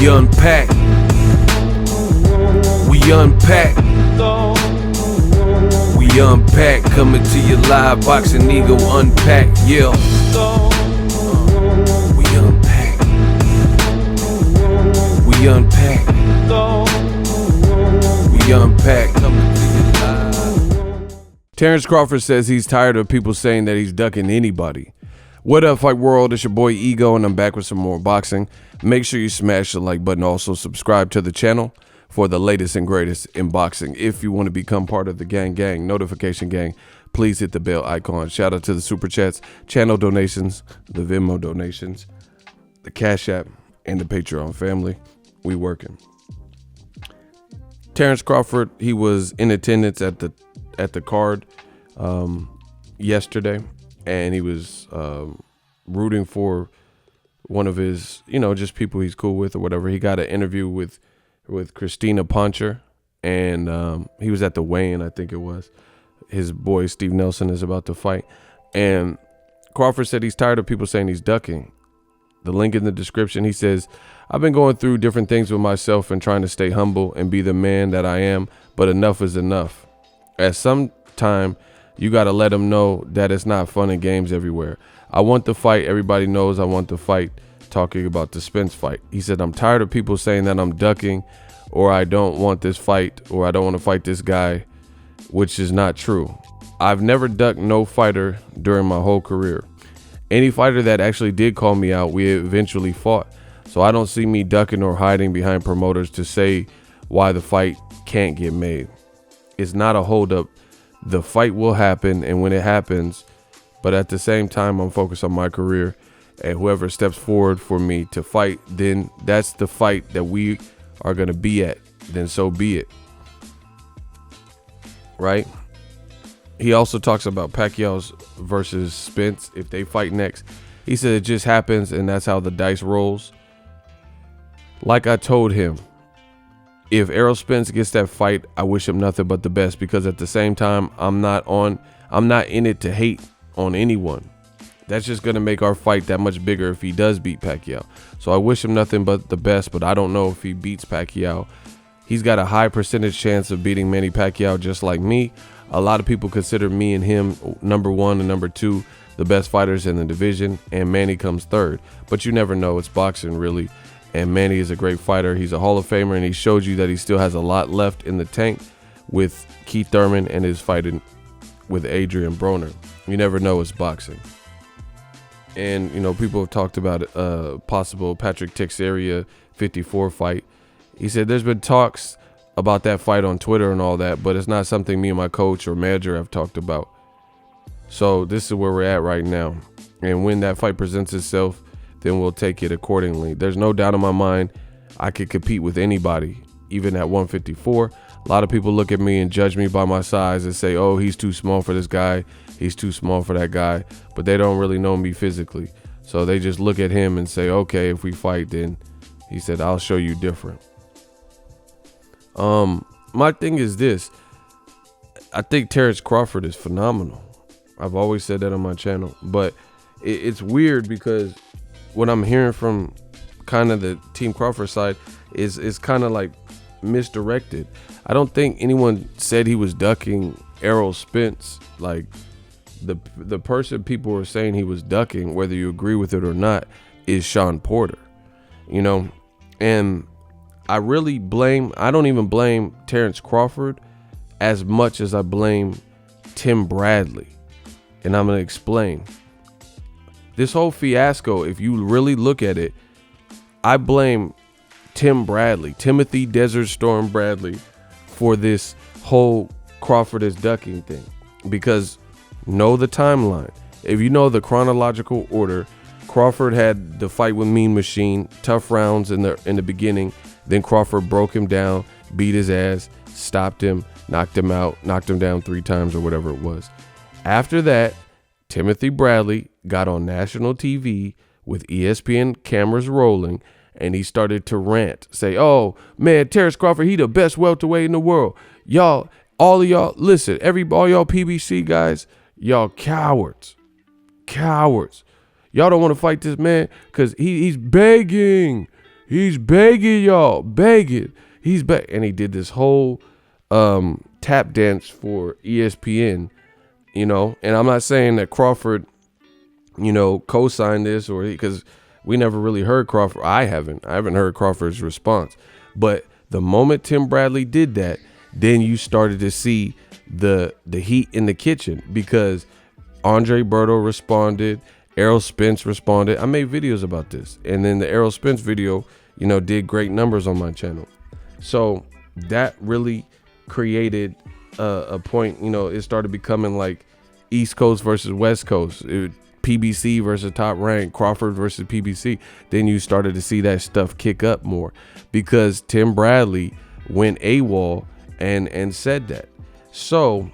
unpack. We unpack. We unpack. Coming to you live. Boxing Ego unpack. Yeah. We unpack. We unpack. We unpack. Coming to you live. Terence Crawford says he's tired of people saying that he's ducking anybody. What up, Fight World? It's your boy Ego, and I'm back with some more boxing. Make sure you smash the like button. Also, subscribe to the channel for the latest and greatest in boxing. If you want to become part of the gang notification gang, please hit the bell icon. Shout out to the super chats, channel donations, the Venmo donations, the Cash App, and the Patreon family. We working. Terence Crawford, he was in attendance at the card yesterday, and he was rooting for one of his, just people he's cool with or whatever. He got an interview with Christina Poncher, and he was at the weigh-in, I think it was. His boy Steve Nelson is about to fight, and Crawford said he's tired of people saying he's ducking. The link in the description, he says, I've been going through different things with myself and trying to stay humble and be the man that I am, but enough is enough. At some time, you got to let them know that it's not fun and games everywhere. I want the fight. Everybody knows I want the fight. Talking about the Spence fight. He said, I'm tired of people saying that I'm ducking or I don't want this fight or I don't want to fight this guy, which is not true. I've never ducked no fighter during my whole career. Any fighter that actually did call me out, we eventually fought. So I don't see me ducking or hiding behind promoters to say why the fight can't get made. It's not a holdup. The fight will happen, and when it happens, but at the same time, I'm focused on my career, and whoever steps forward for me to fight, then that's the fight that we are going to be at. Then so be it. Right? He also talks about Pacquiao's versus Spence if they fight next. He said it just happens, and that's how the dice rolls. Like I told him, if Errol Spence gets that fight, I wish him nothing but the best, because at the same time, I'm not in it to hate on anyone. That's just going to make our fight that much bigger if he does beat Pacquiao. So I wish him nothing but the best, but I don't know if he beats Pacquiao. He's got a high percentage chance of beating Manny Pacquiao just like me. A lot of people consider me and him number one and number two, the best fighters in the division, and Manny comes third. But you never know. It's boxing, really. And Manny is a great fighter. He's a Hall of Famer, and he showed you that he still has a lot left in the tank with Keith Thurman and his fighting with Adrian Broner. You never know. It's boxing. And, people have talked about possible Patrick Teixeira 54 fight. He said there's been talks about that fight on Twitter and all that, but it's not something me and my coach or manager have talked about. So this is where we're at right now. And when that fight presents itself, then we'll take it accordingly. There's no doubt in my mind I could compete with anybody, even at 154. A lot of people look at me and judge me by my size and say, oh, he's too small for this guy. He's too small for that guy. But they don't really know me physically. So they just look at him and say, okay, if we fight, then he said, I'll show you different. My thing is this. I think Terence Crawford is phenomenal. I've always said that on my channel. But it's weird because what I'm hearing from kind of the Team Crawford side is kind of like misdirected. I don't think anyone said he was ducking Errol Spence. Like the person people were saying he was ducking, whether you agree with it or not, is Shawn Porter. And I don't even blame Terence Crawford as much as I blame Tim Bradley. And I'm going to explain. This whole fiasco, if you really look at it, I blame Timothy Desert Storm Bradley, for this whole Crawford is ducking thing. Because know the timeline. If you know the chronological order, Crawford had the fight with Mean Machine, tough rounds in the beginning. Then Crawford broke him down, beat his ass, stopped him, knocked him out, knocked him down 3 times or whatever it was. After that, Timothy Bradley got on national TV with ESPN cameras rolling, and he started to rant, say, oh, man, Terence Crawford, he the best welterweight in the world. Y'all, all of y'all, listen, all y'all PBC guys, y'all cowards. Y'all don't want to fight this man because he's begging. He's begging y'all, begging. He's back. And he did this whole tap dance for ESPN, you know. And I'm not saying that Crawford, you know, co-signed this or because we never really heard Crawford. I haven't heard Crawford's response. But the moment Tim Bradley did that, then you started to see the heat in the kitchen because Andre Berto responded, Errol Spence responded. I made videos about this. And then the Errol Spence video, you know, did great numbers on my channel. So that really created a point, you know, it started becoming like East Coast versus West Coast, PBC versus Top Rank, Crawford versus PBC. Then you started to see that stuff kick up more because Tim Bradley went AWOL and said that. So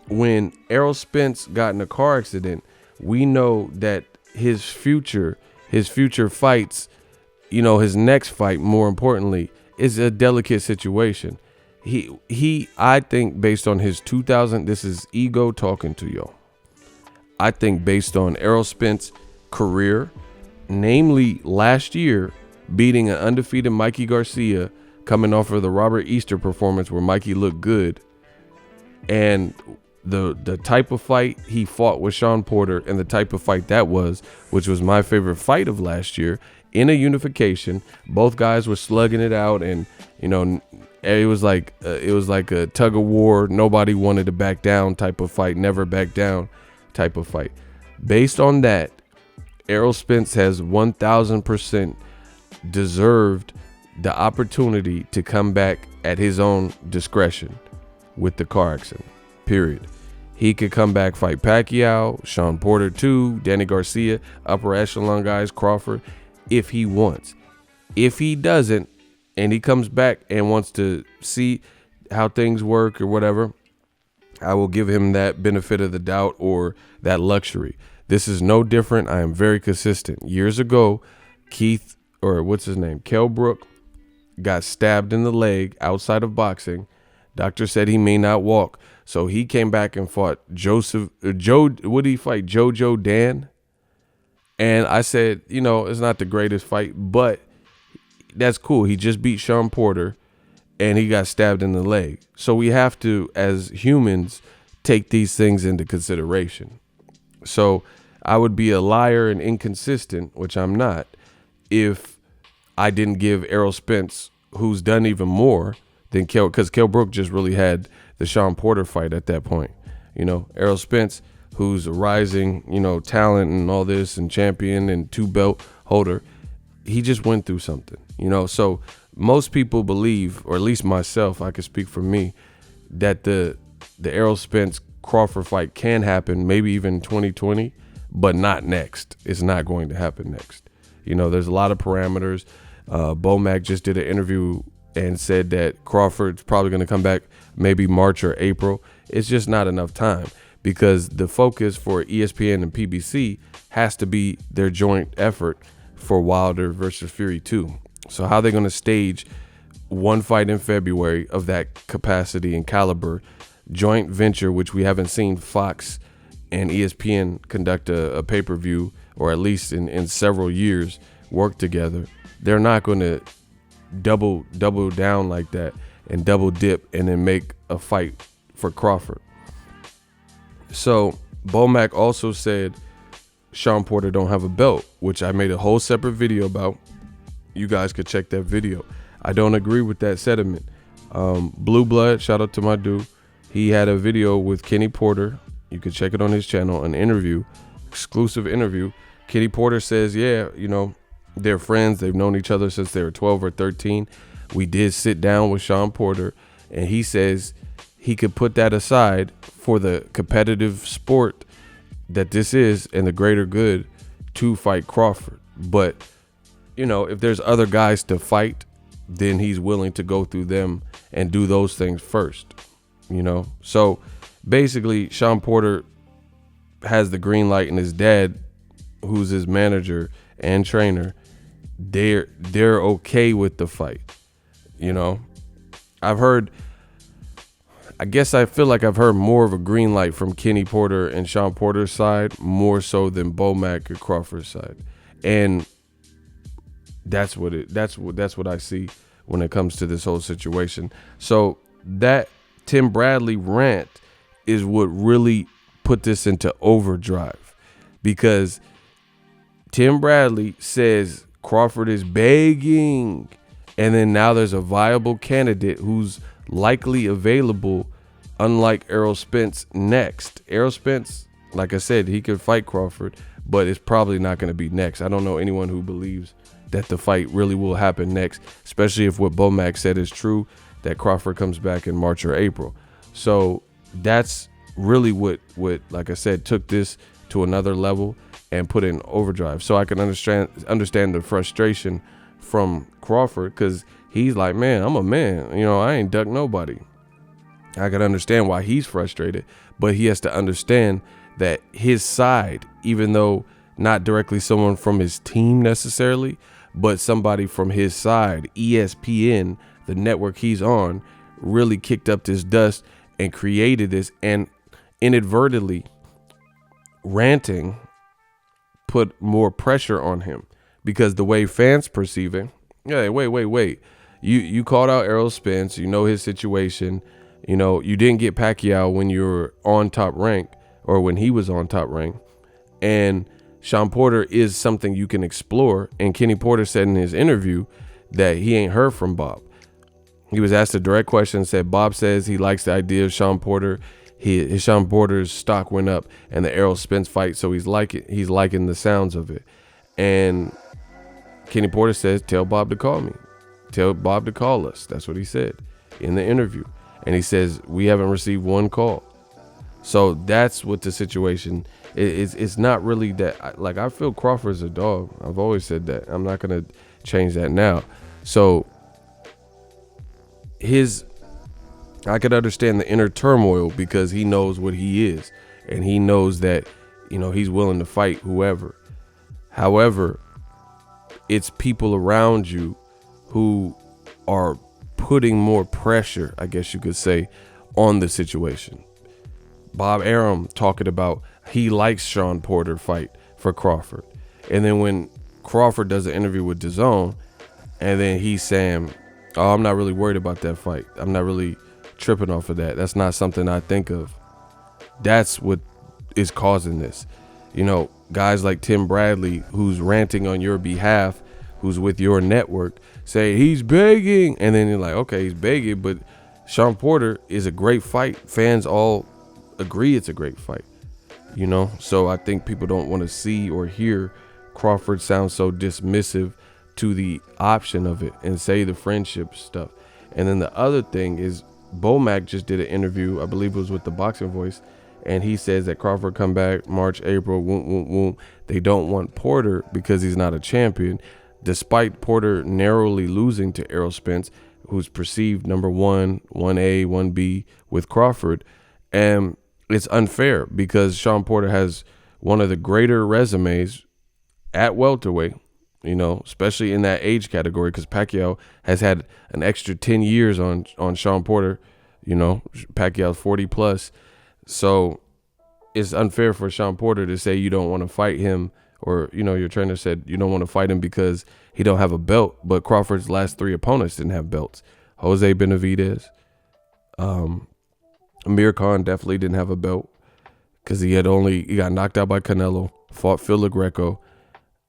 when Errol Spence got in a car accident, we know that his future fights, you know, his next fight, more importantly, is a delicate situation. I think based on his 2000, this is ego talking to y'all. I think based on Errol Spence's career, namely last year, beating an undefeated Mikey Garcia, coming off of the Robert Easter performance where Mikey looked good, and the type of fight he fought with Shawn Porter and the type of fight that was, which was my favorite fight of last year, in a unification. Both guys were slugging it out, and you know, it was like a tug of war. Nobody wanted to back down type of fight, never back down type of fight. Based on that, Errol Spence has 1000% deserved the opportunity to come back at his own discretion with the car accident. Period. He could come back, fight Pacquiao, Shawn Porter too, Danny Garcia, upper echelon guys, Crawford, if he wants. If he doesn't, and he comes back and wants to see how things work or whatever, I will give him that benefit of the doubt or that luxury. This is no different. I am very consistent. Years ago, Kell Brook got stabbed in the leg outside of boxing. Doctor said he may not walk. So he came back and fought what did he fight? Jojo Dan. And I said, you know, it's not the greatest fight, but that's cool. He just beat Shawn Porter and he got stabbed in the leg. So we have to, as humans, take these things into consideration. So I would be a liar and inconsistent, which I'm not, if I didn't give Errol Spence, who's done even more than Kell, because Kell Brook just really had the Shawn Porter fight at that point. You know, Errol Spence, who's a rising, you know, talent and all this and champion and 2-belt holder, he just went through something, you know. So most people believe, or at least myself, I can speak for me, that the Errol Spence Crawford fight can happen, maybe even 2020, but not next. It's not going to happen next. You know, there's a lot of parameters. Bomac just did an interview and said that Crawford's probably going to come back maybe March or April. It's just not enough time because the focus for ESPN and PBC has to be their joint effort for Wilder versus Fury 2. So how are they going to stage one fight in February of that capacity and caliber, joint venture, which we haven't seen Fox and ESPN conduct a pay-per-view, or at least in several years, work together? They're not going to double down like that and double dip and then make a fight for Crawford. So Bomac also said Shawn Porter don't have a belt, which I made a whole separate video about. You guys could check that video. I don't agree with that sentiment. Blue Blood, shout out to my dude. He had a video with Kenny Porter. You can check it on his channel, an interview, exclusive interview. Kenny Porter says, yeah, you know, they're friends. They've known each other since they were 12 or 13. We did sit down with Shawn Porter, and he says he could put that aside for the competitive sport that this is and the greater good to fight Crawford. But, you know, if there's other guys to fight, then he's willing to go through them and do those things first, you know? So basically, Shawn Porter has the green light, and his dad, who's his manager and trainer, they're okay with the fight. You know, I feel like I've heard more of a green light from Kenny Porter and Shawn Porter's side, more so than Bomac or Crawford's side. And That's what I see when it comes to this whole situation. So that Tim Bradley rant is what really put this into overdrive, because Tim Bradley says Crawford is begging, and then now there's a viable candidate who's likely available, unlike Errol Spence next. Errol Spence, like I said, he could fight Crawford, but it's probably not going to be next. I don't know anyone who believes that the fight really will happen next, especially if what Bomac said is true, that Crawford comes back in March or April. So that's really what like I said, took this to another level and put it in overdrive. So I can understand the frustration from Crawford, because he's like, man, I'm a man. You know, I ain't duck nobody. I can understand why he's frustrated, but he has to understand that his side, even though not directly someone from his team necessarily, but somebody from his side, ESPN, the network he's on, really kicked up this dust and created this, and inadvertently ranting put more pressure on him, because the way fans perceive it, yeah, wait. You called out Errol Spence, you know his situation, you know, you didn't get Pacquiao when you were on Top Rank, or when he was on Top Rank, and Shawn Porter is something you can explore. And Kenny Porter said in his interview that he ain't heard from Bob. He was asked a direct question, said Bob says he likes the idea of Shawn Porter. His Shawn Porter's stock went up and the Errol Spence fight, so he's liking the sounds of it. And Kenny Porter says, tell Bob to call me. Tell Bob to call us. That's what he said in the interview. And he says, we haven't received one call. So that's what the situation is. It's not really that, like, I feel Crawford's a dog. I've always said that. I'm not going to change that now. So I could understand the inner turmoil, because he knows what he is, and he knows that, you know, he's willing to fight whoever. However, it's people around you who are putting more pressure, I guess you could say, on the situation. Bob Arum talking about he likes Shawn Porter fight for Crawford. And then when Crawford does an interview with DAZN, and then he's saying, oh, I'm not really worried about that fight. I'm not really tripping off of that. That's not something I think of. That's what is causing this. You know, guys like Tim Bradley, who's ranting on your behalf, who's with your network, say he's begging. And then you're like, okay, he's begging, but Shawn Porter is a great fight. Fans all agree it's a great fight, you know? So I think people don't want to see or hear Crawford sound so dismissive to the option of it and say the friendship stuff. And then the other thing is, Bomac just did an interview, I believe it was with the Boxing Voice, and he says that Crawford come back March, April, They don't want Porter because he's not a champion, despite Porter narrowly losing to Errol Spence, who's perceived number 1A, 1B with Crawford. And it's unfair, because Shawn Porter has one of the greater resumes at welterweight, you know, especially in that age category, because Pacquiao has had an extra 10 years on Shawn Porter. You know, Pacquiao's 40 plus. So it's unfair for Shawn Porter to say you don't want to fight him, or, you know, your trainer said you don't want to fight him because he don't have a belt. But Crawford's last 3 opponents didn't have belts. Jose Benavidez, Amir Khan definitely didn't have a belt, because he got knocked out by Canelo, fought Phil LaGreco,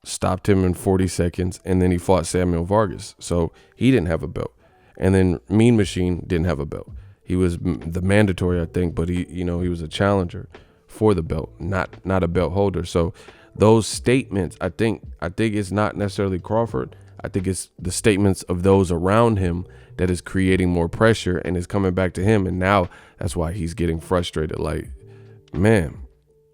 stopped him in 40 seconds, and then he fought Samuel Vargas. So he didn't have a belt. And then Mean Machine didn't have a belt. He was the mandatory, I think, but he was a challenger for the belt, not a belt holder. So those statements, I think it's not necessarily Crawford. I think it's the statements of those around him that is creating more pressure and is coming back to him. And now that's why he's getting frustrated. Like, man,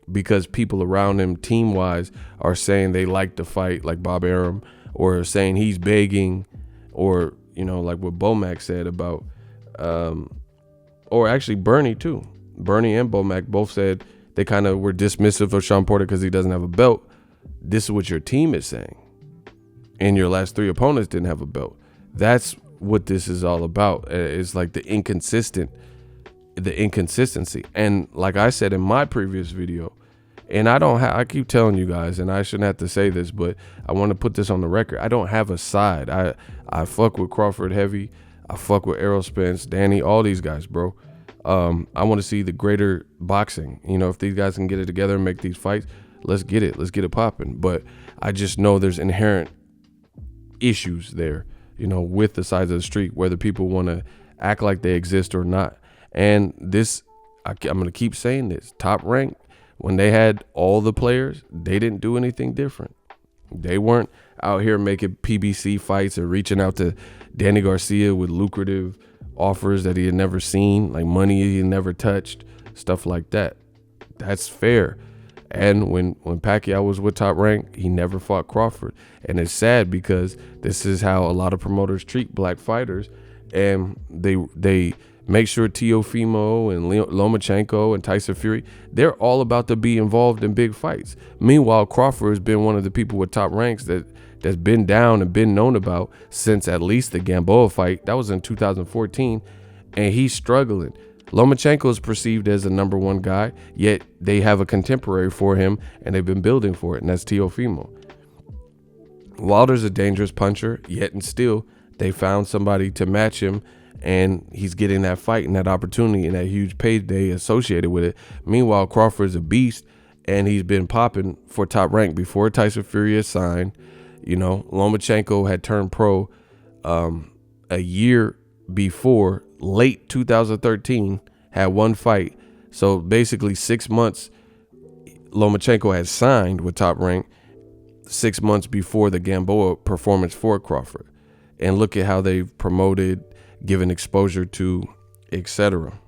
because people around him team-wise are saying they like the fight, like Bob Arum, or saying he's begging, or, you know, like what Bomac said about, or actually Bernie too. Bernie and Bomac both said they kind of were dismissive of Shawn Porter because he doesn't have a belt. This is what your team is saying. And your last 3 opponents didn't have a belt. That's what this is all about. It's like the inconsistency. And like I said in my previous video, And I keep telling you guys, and I shouldn't have to say this, but I want to put this on the record. I don't have a side. I fuck with Crawford heavy. I fuck with Errol Spence, Danny, all these guys, bro. I want to see the greater boxing. You know, if these guys can get it together and make these fights, let's get it. Let's get it popping. But I just know there's inherent issues there, you know, with the sides of the street, whether people want to act like they exist or not. And this, I'm going to keep saying this, Top Rank, when they had all the players, they didn't do anything different. They weren't out here making PBC fights or reaching out to Danny Garcia with lucrative offers that he had never seen, like money he had never touched, stuff like that. That's fair. And when Pacquiao was with Top Rank, he never fought Crawford. And it's sad because this is how a lot of promoters treat black fighters. And they make sure Teofimo and Lomachenko and Tyson Fury, they're all about to be involved in big fights. Meanwhile, Crawford has been one of the people with top ranks that's been down and been known about since at least the Gamboa fight. That was in 2014, and he's struggling. Lomachenko is perceived as a number one guy, yet they have a contemporary for him, and they've been building for it, and that's Teofimo. Wilder's a dangerous puncher, yet and still they found somebody to match him, and he's getting that fight and that opportunity and that huge payday associated with it. Meanwhile, Crawford's a beast, and he's been popping for Top Rank before Tyson Fury is signed. You know, Lomachenko had turned pro a year before, late 2013, had one fight. So basically 6 months Lomachenko had signed with Top Rank, 6 months before the Gamboa performance for Crawford. And look at how they've promoted, given exposure to, etc.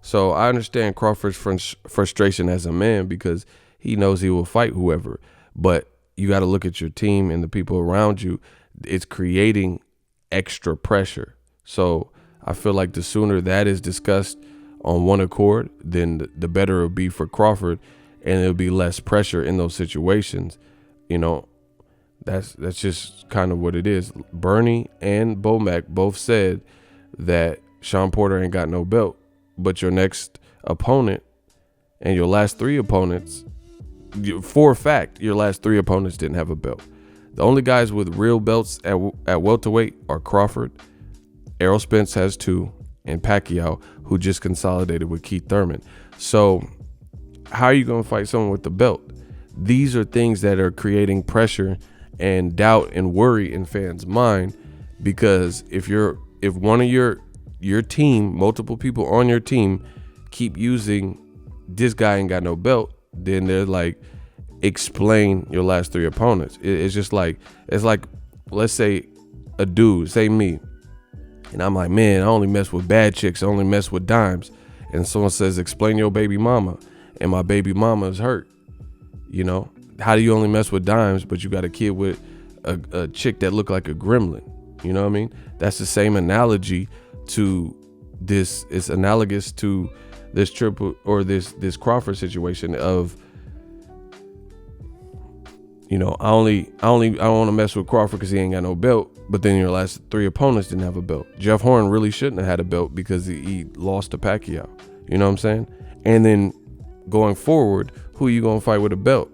So I understand Crawford's frustration as a man because he knows he will fight whoever. But you got to look at your team and the people around you. It's creating extra pressure. So I feel like the sooner that is discussed on one accord, then the better it'll be for Crawford, and it'll be less pressure in those situations. You know, that's just kind of what it is. Bernie and Bomac both said that Shawn Porter ain't got no belt, but your next opponent and your last three opponents, for a fact, your last three opponents didn't have a belt. The only guys with real belts at welterweight are Crawford, Errol Spence has 2, and Pacquiao, who just consolidated with Keith Thurman. So how are you going to fight someone with the belt? These are things that are creating pressure and doubt and worry in fans' mind, because if one of your team, multiple people on your team, keep using this guy ain't got no belt, then they're like, explain your last three opponents. It's just like, it's like, let's say a dude, say me, and I'm like, man, I only mess with bad chicks, I only mess with dimes, and someone says, explain your baby mama, and my baby mama is hurt. You know, how do you only mess with dimes, but you got a kid with a chick that look like a gremlin? You know what I mean? That's the same analogy to this. It's analogous to this triple or this Crawford situation of, you know, I don't want to mess with Crawford because he ain't got no belt, but then your last three opponents didn't have a belt. Jeff Horn really shouldn't have had a belt because he lost to Pacquiao. You know what I'm saying? And then going forward, who are you going to fight with a belt?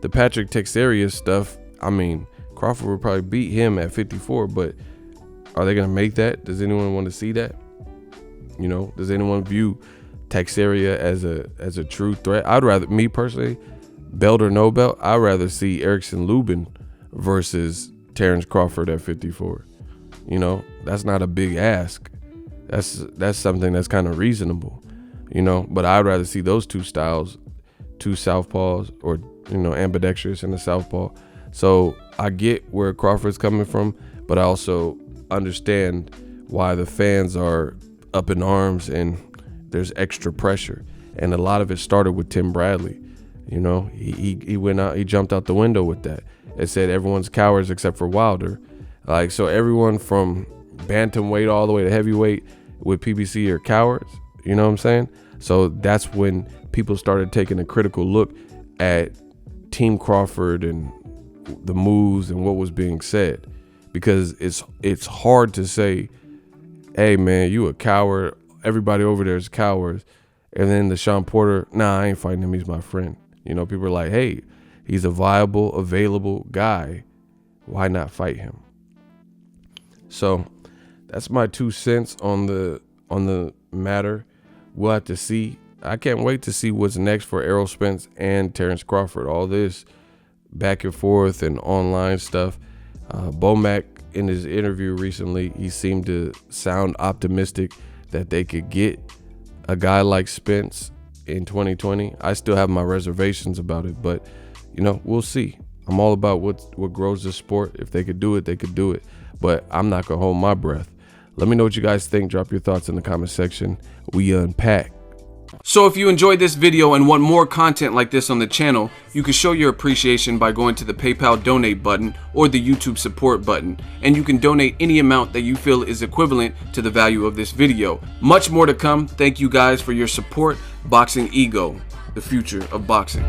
The Patrick Teixeira stuff, I mean, Crawford would probably beat him at 54, but are they going to make that? Does anyone want to see that? You know, does anyone view Teixeira as a true threat? I'd rather, me personally, belt or no belt, I'd rather see Erickson Lubin versus Terence Crawford at 54. You know, that's not a big ask. That's something that's kind of reasonable, you know, but I'd rather see those two styles, two southpaws, or, you know, ambidextrous and a southpaw. So I get where Crawford's coming from, but I also understand why the fans are up in arms and there's extra pressure. And a lot of it started with Tim Bradley. You know, he went out, he jumped out the window with that. It said everyone's cowards except for Wilder. Like, so everyone from bantamweight all the way to heavyweight with PBC are cowards. You know what I'm saying? So that's when people started taking a critical look at Team Crawford and the moves and what was being said, because it's hard to say, hey man, you a coward, everybody over there is cowards, and then the Shawn Porter, nah, I ain't fighting him, he's my friend. You know, people are like, hey, he's a viable, available guy. Why not fight him? So that's my 2 cents on the matter. We'll have to see. I can't wait to see what's next for Errol Spence and Terence Crawford. All this back and forth and online stuff. Bomac, in his interview recently, he seemed to sound optimistic that they could get a guy like Spence in 2020. I still have my reservations about it, but you know, we'll see. I'm all about what grows the sport. If they could do it, they could do it. But I'm not gonna hold my breath. Let me know what you guys think. Drop your thoughts in the comment section. We unpack. So if you enjoyed this video and want more content like this on the channel, you can show your appreciation by going to the PayPal donate button or the YouTube support button, and you can donate any amount that you feel is equivalent to the value of this video. Much more to come. Thank you guys for your support. Boxing Ego, the future of boxing.